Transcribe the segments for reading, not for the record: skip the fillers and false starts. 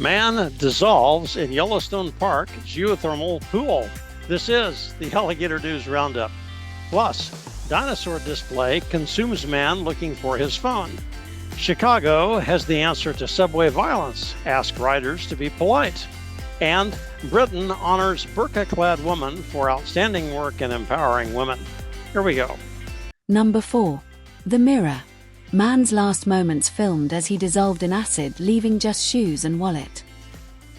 Man dissolves in Yellowstone Park geothermal pool. This is the Alligator News Roundup. Plus, dinosaur display consumes man looking for his phone. Chicago has the answer to subway violence. Ask riders to be polite. And Britain honors Burka-Clad woman for outstanding work in empowering women. Here we go. Number 4. The Mirror. Man's last moments filmed as he dissolved in acid, leaving just shoes and wallet.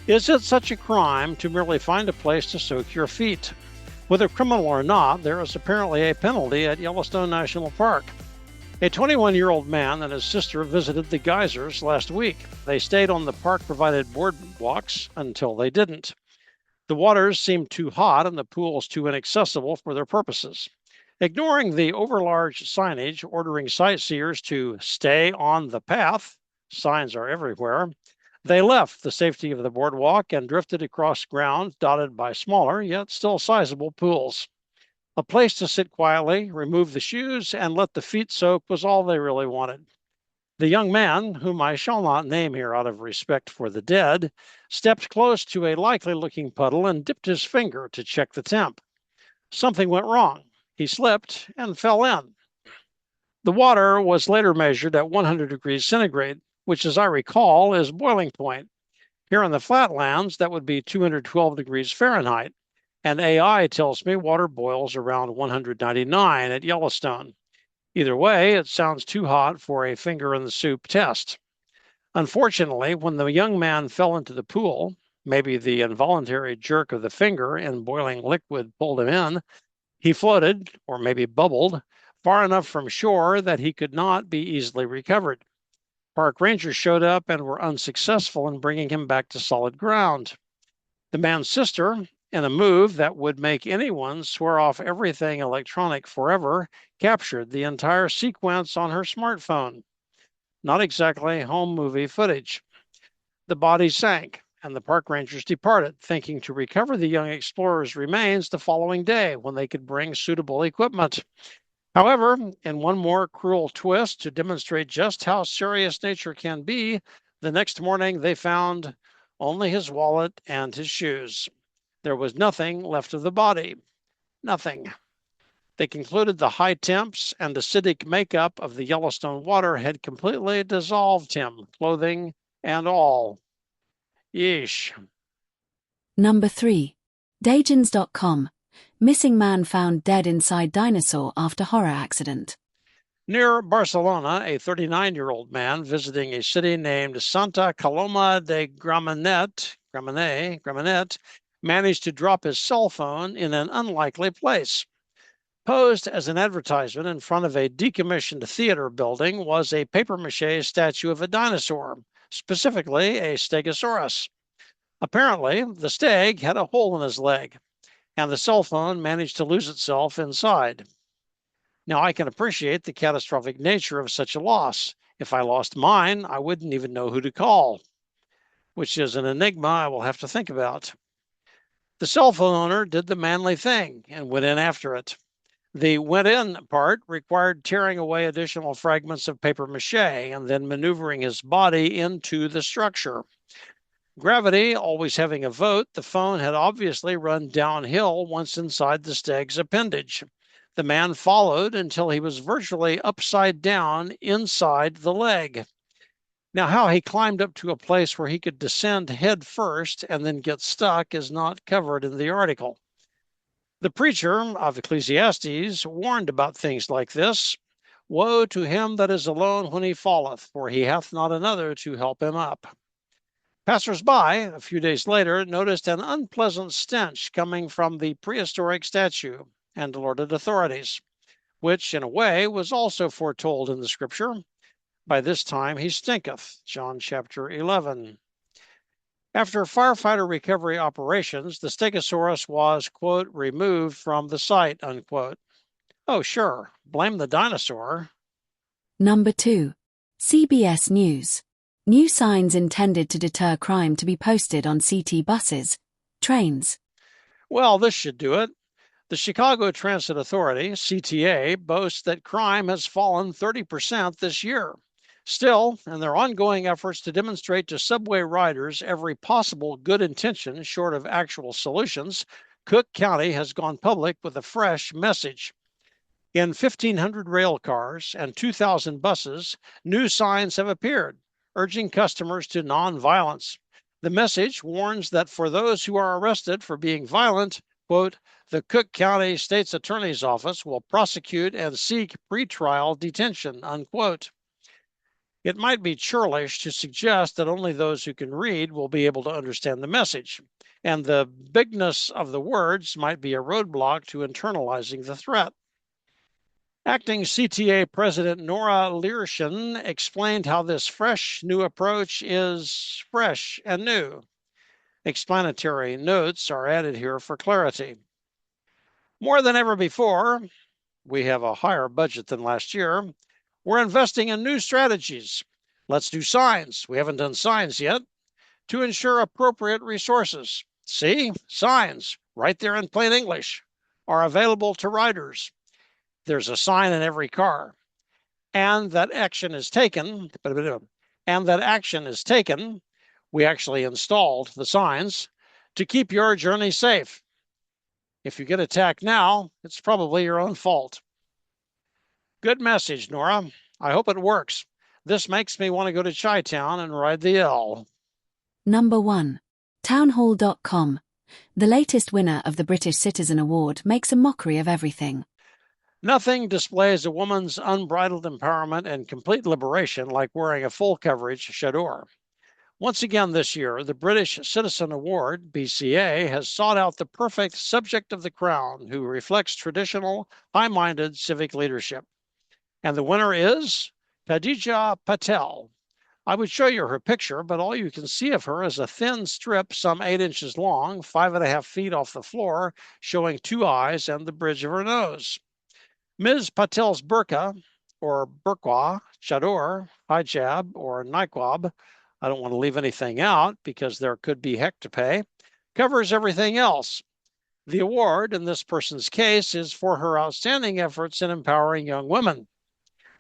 Is it such a crime to merely find a place to soak your feet? Whether criminal or not, there is apparently a penalty at Yellowstone National Park. A 21-year-old man and his sister visited the geysers last week. They stayed on the park-provided boardwalks until they didn't. The waters seemed too hot and the pools too inaccessible for their purposes. Ignoring the overlarge signage ordering sightseers to stay on the path, signs are everywhere, they left the safety of the boardwalk and drifted across ground dotted by smaller yet still sizable pools. A place to sit quietly, remove the shoes, and let the feet soak was all they really wanted. The young man, whom I shall not name here out of respect for the dead, stepped close to a likely-looking puddle and dipped his finger to check the temp. Something went wrong. He slipped and fell in. The water was later measured at 100 degrees centigrade, which, as I recall, is boiling point. Here in the flatlands, that would be 212 degrees Fahrenheit, and AI tells me water boils around 199 at Yellowstone. Either way, it sounds too hot for a finger-in-the-soup test. Unfortunately, when the young man fell into the pool, maybe the involuntary jerk of the finger in boiling liquid pulled him in, he floated, or maybe bubbled, far enough from shore that he could not be easily recovered. Park rangers showed up and were unsuccessful in bringing him back to solid ground. The man's sister, in a move that would make anyone swear off everything electronic forever, captured the entire sequence on her smartphone. Not exactly home movie footage. The body sank, and the park rangers departed, thinking to recover the young explorer's remains the following day when they could bring suitable equipment. However, in one more cruel twist to demonstrate just how serious nature can be, the next morning they found only his wallet and his shoes. There was nothing left of the body. Nothing. They concluded the high temps and acidic makeup of the Yellowstone water had completely dissolved him, clothing and all. Yeesh. Number 3. Dagins.com. Missing man found dead inside dinosaur after horror accident. Near Barcelona, a 39-year-old man visiting a city named Santa Coloma de Gramenet managed to drop his cell phone in an unlikely place. Posed as an advertisement in front of a decommissioned theater building was a papier-mâché statue of a dinosaur, specifically a Stegosaurus. Apparently, the steg had a hole in his leg, and the cell phone managed to lose itself inside. Now, I can appreciate the catastrophic nature of such a loss. If I lost mine, I wouldn't even know who to call, which is an enigma I will have to think about. The cell phone owner did the manly thing and went in after it. The went in part required tearing away additional fragments of papier-mâché and then maneuvering his body into the structure. Gravity always having a vote, the phone had obviously run downhill once inside the steg's appendage. The man followed until he was virtually upside down inside the leg. Now, how he climbed up to a place where he could descend head first and then get stuck is not covered in the article. The preacher of Ecclesiastes warned about things like this. Woe to him that is alone when he falleth, for he hath not another to help him up. Passers-by, a few days later, noticed an unpleasant stench coming from the prehistoric statue and alerted authorities, which, in a way, was also foretold in the scripture. By this time he stinketh, John chapter 11. After firefighter recovery operations, the Stegosaurus was, quote, removed from the site, unquote. Oh, sure, blame the dinosaur. Number 2. CBS News. New signs intended to deter crime to be posted on CT buses, trains. Well, this should do it. The Chicago Transit Authority, CTA, boasts that crime has fallen 30% this year. Still, in their ongoing efforts to demonstrate to subway riders every possible good intention short of actual solutions, Cook County has gone public with a fresh message. In 1,500 rail cars and 2,000 buses, new signs have appeared, urging customers to nonviolence. The message warns that for those who are arrested for being violent, quote, the Cook County State's Attorney's Office will prosecute and seek pretrial detention, unquote. It might be churlish to suggest that only those who can read will be able to understand the message, and the bigness of the words might be a roadblock to internalizing the threat. Acting CTA President Nora Learshin explained how this fresh new approach is fresh and new. Explanatory notes are added here for clarity. More than ever before, we have a higher budget than last year. We're investing in new strategies. Let's do signs. We haven't done signs yet. To ensure appropriate resources. See, signs, right there in plain English, are available to riders. There's a sign in every car. And that action is taken. We actually installed the signs to keep your journey safe. If you get attacked now, it's probably your own fault. Good message, Nora. I hope it works. This makes me want to go to Chi-Town and ride the L. Number 1. Townhall.com. The latest winner of the British Citizen Award makes a mockery of everything. Nothing displays a woman's unbridled empowerment and complete liberation like wearing a full-coverage chador. Once again this year, the British Citizen Award, BCA, has sought out the perfect subject of the crown who reflects traditional, high-minded civic leadership. And the winner is Khadija Patel. I would show you her picture, but all you can see of her is a thin strip some 8 inches long, 5.5 feet off the floor, showing 2 eyes and the bridge of her nose. Ms. Patel's burqa, or burqa, chador, hijab, or niqab, I don't want to leave anything out because there could be heck to pay, covers everything else. The award, in this person's case, is for her outstanding efforts in empowering young women.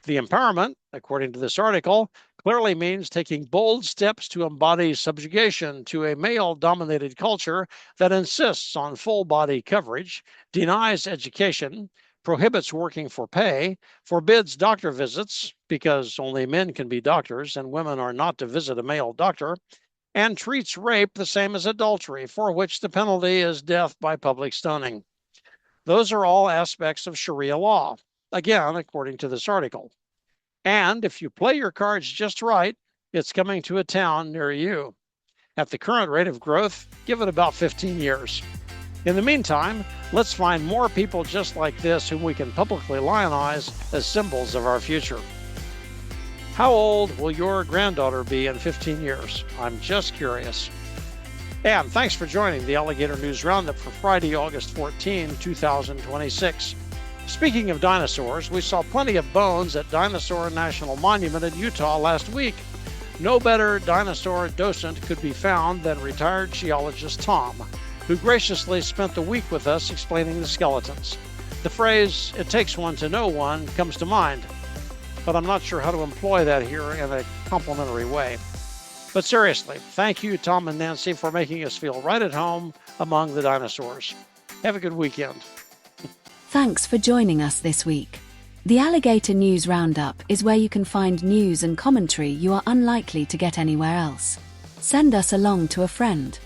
The empowerment, according to this article, clearly means taking bold steps to embody subjugation to a male-dominated culture that insists on full-body coverage, denies education, prohibits working for pay, forbids doctor visits because only men can be doctors and women are not to visit a male doctor, and treats rape the same as adultery, for which the penalty is death by public stoning. Those are all aspects of Sharia law, again, according to this article. And if you play your cards just right, it's coming to a town near you. At the current rate of growth, give it about 15 years. In the meantime, let's find more people just like this whom we can publicly lionize as symbols of our future. How old will your granddaughter be in 15 years? I'm just curious. And thanks for joining the Alligator News Roundup for Friday, August 14, 2026. Speaking of dinosaurs, we saw plenty of bones at Dinosaur National Monument in Utah last week. No better dinosaur docent could be found than retired geologist Tom, who graciously spent the week with us explaining the skeletons. The phrase, "it takes one to know one," comes to mind, but I'm not sure how to employ that here in a complimentary way. But seriously, thank you, Tom and Nancy, for making us feel right at home among the dinosaurs. Have a good weekend. Thanks for joining us this week. The Alligator News Roundup is where you can find news and commentary you are unlikely to get anywhere else. Send us along to a friend.